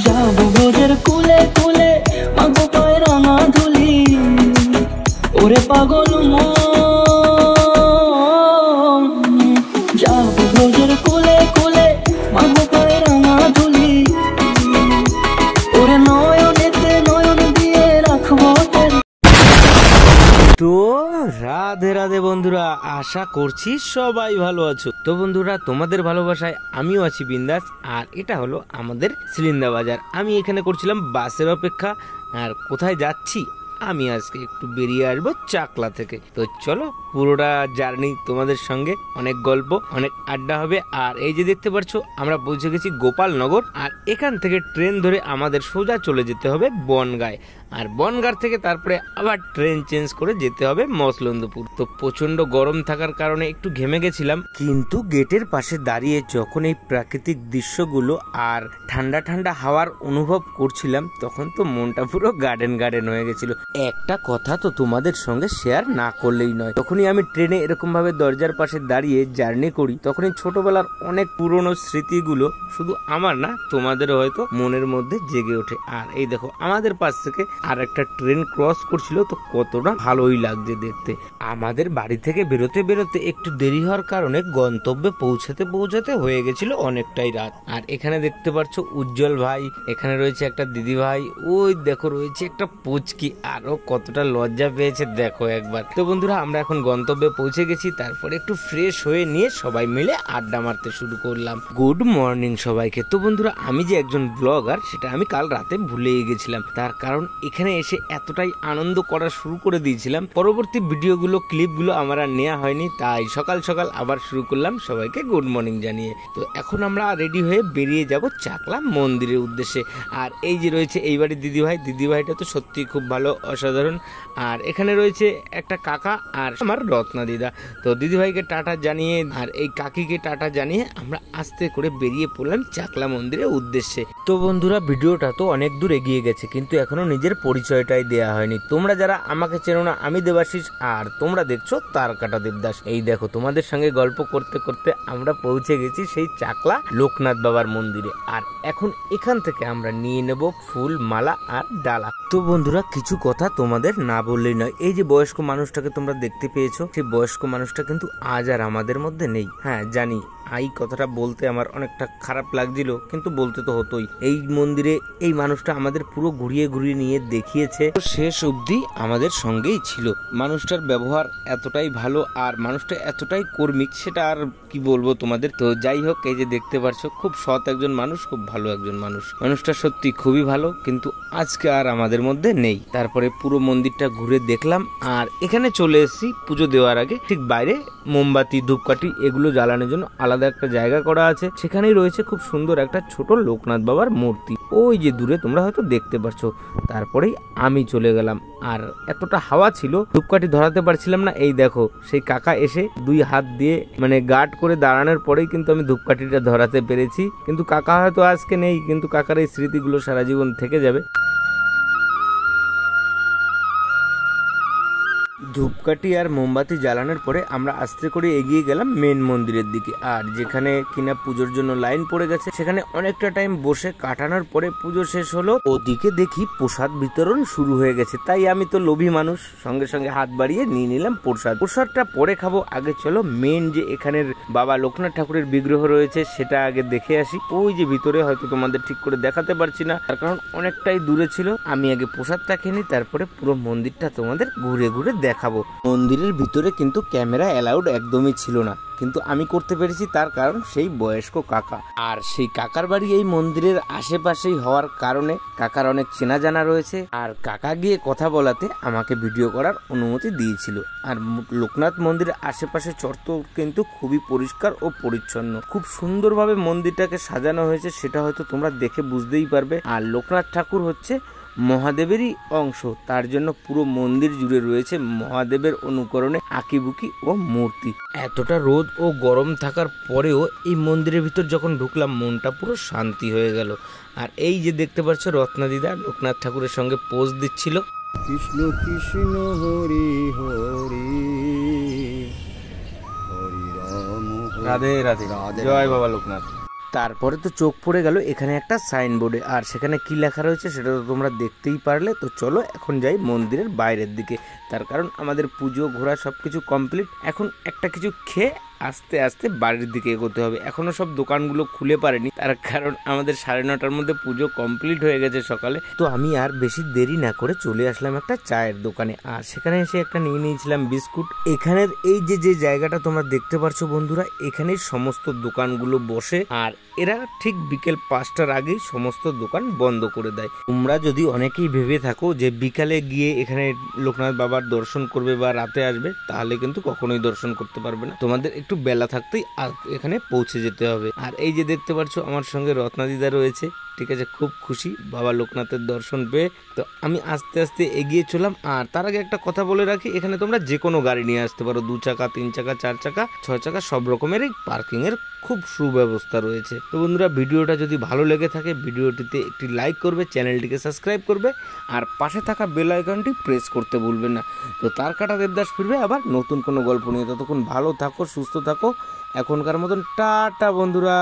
যাবো ব্রজের কুলে কুলে মাগো পায় রাঙা ধুলি, ওরে পাগল মন। যাবো ব্রজের কুলে কুলে মাগো পায় রাঙা ধুলি, ওরে নয়নেতে নয়ন দিয়ে রাখবো। তো রাধে রাধে বন্ধুরা, আশা করছি সবাই ভালো আছো। তো বন্ধুরা, তোমাদের ভালোবাসায় আমিও আছি বিন্দাস। আর এটা হলো আমাদের সিলিন্দা বাজার। আমি এখানে করছিলাম বাসের অপেক্ষা। আর কোথায় যাচ্ছি, আমি আজকে একটু বেরিয়ে আসবো চাকলা থেকে। তো চলো পুরোটা জার্নি তোমাদের সঙ্গে, অনেক গল্প, অনেক আড্ডা হবে। আর এই যে দেখতে পাচ্ছ, আমরা পৌঁছে গেছি গোপালনগর। আর এখান থেকে ট্রেন ধরে আমাদের সোজা চলে যেতে হবে বনগাঁয়। আর বনগাঁ থেকে তারপরে আবার ট্রেন চেঞ্জ করে যেতে হবে মসলন্দপুর। তো প্রচন্ড গরম থাকার কারণে একটু ঘেমে গেছিলাম, কিন্তু গেটের পাশে দাঁড়িয়ে যখন এই প্রাকৃতিক দৃশ্যগুলো আর ঠান্ডা ঠান্ডা হাওয়ার অনুভব করছিলাম, তখন তো মনটা পুরো গার্ডেন গার্ডেন হয়ে গেছিল। একটা কথা তো তোমাদের সঙ্গে শেয়ার না করলেই নয়, তখনই আমি ট্রেনে এরকম ভাবে দরজার পাশে দাঁড়িয়ে জার্নি করি, তখনই ছোটবেলার অনেক পুরনো স্মৃতিগুলো শুধু আমার না, তোমাদেরও হয়তো মনের মধ্যে জেগে ওঠে। আর এই দেখো, আমাদের পাশ থেকে আর একটা ট্রেন ক্রস করছিল, তো কতটা ভালোই লাগছে দেখতে। আমাদের বাড়ি থেকে বেরোতে বেরোতে একটু দেরি হওয়ার কারণে গন্তব্যে পৌঁছাতে পৌঁছাতে হয়ে গেছিল অনেকটাই রাত। আর এখানে দেখতে পাচ্ছ উজ্জ্বল ভাই, এখানে রয়েছে একটা দিদি ভাই, ওই দেখো রয়েছে একটা পুচকি, আরো কতটা লজ্জা পেয়েছে দেখো একবার। তো বন্ধুরা, আমরা এখন গন্তব্যে পৌঁছে গেছি। তারপরে একটু ফ্রেশ হয়ে নিয়ে সবাই মিলে আড্ডা মারতে শুরু করলাম। গুড মর্নিং সবাইকে। তো বন্ধুরা, আমি যে একজন ব্লগার সেটা আমি কাল রাতে ভুলেই গেছিলাম। তার কারণ এখানে এসে এতটাই আনন্দ করা শুরু করে দিয়েছিলাম, পরবর্তী ভিডিওগুলো ক্লিপগুলো আমার আর নেওয়া হয়নি। তাই সকাল সকাল আবার শুরু করলাম সবাইকে গুড মর্নিং জানিয়ে। তো এখন আমরা রেডি হয়ে বেরিয়ে যাব চাকলা মন্দিরের উদ্দেশ্যে। আর এই যে রয়েছে এই বাড়ির দিদিভাই, দিদিভাইটা তো সত্যি খুব ভালো, অসাধারণ। আর এখানে রয়েছে একটা কাকা আর আমার রত্না দিদা। তো দিদিভাইকে টাটা জানিয়ে আর এই কাকিকে টাটা জানিয়ে আমরা আস্তে করে বেরিয়ে পড়লাম চাকলা মন্দিরের উদ্দেশ্যে। তো বন্ধুরা, ভিডিওটা তো অনেক দূর এগিয়ে গেছে, কিন্তু এখনো নিজের পরিচয়টাই দেয়া হয়নি। তোমরা যারা আমাকে চেনো না, আমি দেবাশিস, আর তোমরা দেখছো তারকাটা দেবদাস। এই দেখো, তোমাদের সঙ্গে গল্প করতে করতে আমরা পৌঁছে গেছি সেই চাকলা লোকনাথ বাবার মন্দিরে। আর এখন এখান থেকে আমরা নিয়ে নেব ফুল, মালা আর ডালা। তো বন্ধুরা, কিছু কথা তোমাদের না বললেই নয়। এই যে বয়স্ক মানুষটাকে তোমরা দেখতে পেয়েছো, সেই বয়স্ক মানুষটা কিন্তু আজ আর আমাদের মধ্যে নেই। হ্যাঁ জানি, এই কথাটা বলতে আমার অনেকটা খারাপ লাগছিল, কিন্তু বলতে তো হতোই। এই মন্দিরে এই মানুষটা আমাদের পুরো ঘুরিয়ে ঘুরিয়ে নিয়ে দেখিয়েছে, শেষ অবধি আমাদের সঙ্গেই ছিল। মানুষটার ব্যবহার এতটাই ভালো আর মানুষটা এতটাই কর্মিক, সেটা আর কি বলবো তোমাদের। তো যাই হোক, এই যে দেখতে পারছো, খুব সৎ একজন মানুষ, খুব ভালো একজন মানুষ। মানুষটা সত্যি খুবই ভালো, কিন্তু আজকে আর আমাদের মধ্যে নেই। তারপরে পুরো মন্দিরটা ঘুরে দেখলাম। আর এখানে চলে এসেছি পুজো দেওয়ার আগে। ঠিক বাইরে মোমবাতি, ধূপকাঠি এগুলো জ্বালানোর জন্য আলাদা একটা জায়গা করা আছে। সেখানেই রয়েছে খুব সুন্দর একটা ছোট লোকনাথ বাবার মূর্তি, ওই যে দূরে তোমরা হয়তো দেখতে পাচ্ছ। তারপরেই আমি চলে গেলাম। আর এতটা হাওয়া ছিল, ধূপকাঠি ধরাতে পারছিলাম না। এই দেখো, সেই কাকা এসে দুই হাত দিয়ে মানে গার্ড করে দাঁড়ানোর পরেই কিন্তু আমি ধূপকাঠিটা ধরাতে পেরেছি। কিন্তু কাকা হয়তো আজকে নেই, কিন্তু কাকার এই স্মৃতিগুলো সারা জীবন থেকে যাবে। ধূপকাঠি আর মোমবাতি জ্বালানোর পরে আমরা আস্তে করে এগিয়ে গেলাম মেন মন্দিরের দিকে। আর যেখানে কিনা পুজোর জন্য লাইন পড়ে গেছে, সেখানে অনেকটা টাইম বসে কাটানোর পরে পুজো শেষ হলো। ওদিকে দেখি প্রসাদ বিতরণ শুরু হয়ে গেছে, তাই আমি তো লোভী মানুষ, সঙ্গে সঙ্গে হাত বাড়িয়ে নিয়ে নিলাম প্রসাদ। প্রসাদটা পরে খাবো, আগে চলো মেন যে এখানের বাবা লোকনাথ ঠাকুরের বিগ্রহ রয়েছে সেটা আগে দেখে আসি। ওই যে ভিতরে, হয়তো তোমাদের ঠিক করে দেখাতে পারছি না, তার কারণ অনেকটাই দূরে ছিল। আমি আগে প্রসাদটা খেয়ে নিই, তারপরে পুরো মন্দিরটা তোমাদের ঘুরে ঘুরে দেখাবো। মন্দিরের ভিতরে কিন্তু ক্যামেরা অ্যালাউড একদমই ছিল না, কিন্তু আমি করতে পেরেছি, তার কারণ সেই বয়স্ক কাকা। আর সেই কাকার বাড়ি এই মন্দিরের আশেপাশেই হওয়ার কারণে কাকার অনেক চেনা জানা রয়েছে। আর কাকা গিয়ে কথা বলাতে আমাকে ভিডিও করার অনুমতি দিয়েছিল। আর লোকনাথ মন্দিরের আশেপাশে চত্বর কিন্তু খুবই পরিষ্কার ও পরিচ্ছন্ন, খুব সুন্দরভাবে মন্দিরটাকে সাজানো হয়েছে, সেটা হয়তো তোমরা দেখে বুঝতেই পারবে। আর লোকনাথ ঠাকুর হচ্ছে মহাদেবেরই অংশ, তার জন্য পুরো মন্দির জুড়ে রয়েছে মহাদেবের অনুকরণে আঁকিবুকি ও মূর্তি। এতটা রোদ ও গরম থাকার পরেও এই মন্দিরের ভিতর যখন ঢুকলাম, মনটা পুরো শান্তি হয়ে গেল। আর এই যে দেখতে পাচ্ছ, রত্না দিদা লোকনাথ ঠাকুরের সঙ্গে পোজ দিচ্ছিল। কৃষ্ণ কৃষ্ণ হরি হরি হরি রাম, রাধে রাধে, জয় বাবা লোকনাথ। তারপরে তো চোখ পড়ে গেল এখানে একটা সাইনবোর্ডে, আর সেখানে কি লেখা রয়েছে সেটা তো তোমরা দেখতেই পারলে। তো চলো এখন যাই মন্দিরের বাইরের দিকে, তার কারণ আমাদের পুজো ঘোরা সব কিছু কমপ্লিট। এখন একটা কিছু খেয়ে আস্তে আস্তে বাড়ির দিকে এগোতে হবে। এখনো সব দোকানগুলো খুলে পারেনি, তার কারণ আমাদের 9:30টার মধ্যে পুজো কমপ্লিট হয়ে গেছে সকালে। তো আমি আর বেশি দেরি না করে চলে আসলাম একটা চায়ের দোকানে, আর সেখানে এসে একটা নিয়ে নিয়েছিলাম বিস্কুট। এখানের এই যে জায়গাটা তোমরা দেখতে পারছো বন্ধুরা, এখানেই সমস্ত দোকানগুলো বসে, আর এরা ঠিক বিকেল 5টার আগেই সমস্ত দোকান বন্ধ করে দেয়। তোমরা যদি অনেকেই ভেবে থাকো যে বিকালে গিয়ে এখানে লোকনাথ বাবার দর্শন করবে বা রাতে আসবে, তাহলে কিন্তু কখনোই দর্শন করতে পারবে না। তোমাদের একটু বেলা থাকতেই এখানে পৌঁছে যেতে হবে। আর এই যে দেখতে পাচ্ছ আমার সঙ্গে রত্নাদিদা রয়েছে, ঠিক আছে, খুব খুশি বাবা লোকনাথের দর্শন পেয়ে। তো আমি আস্তে আস্তে এগিয়ে চলাম। আর তার আগে একটা কথা বলে রাখি, এখানে তোমরা যে কোনো গাড়ি নিয়ে আসতে পারো, 2 চাকা 3 চাকা 4 চাকা 6 চাকা সব রকমেরই পার্কিং এর খুব সুব্যবস্থা রয়েছে। তো বন্ধুরা, ভিডিওটা যদি ভালো লেগে থাকে ভিডিওটিতে একটি লাইক করবে, চ্যানেলটিকে সাবস্ক্রাইব করবে, আর পাশে থাকা বেল আইকনটি প্রেস করতে ভুলবেন না। তো তার কাটা দেবদাস ফিরবে আবার নতুন কোনো গল্প নিয়ে। ততক্ষণ ভালো থাকো, সুস্থ থাকো, এখনকার মতন টাটা বন্ধুরা।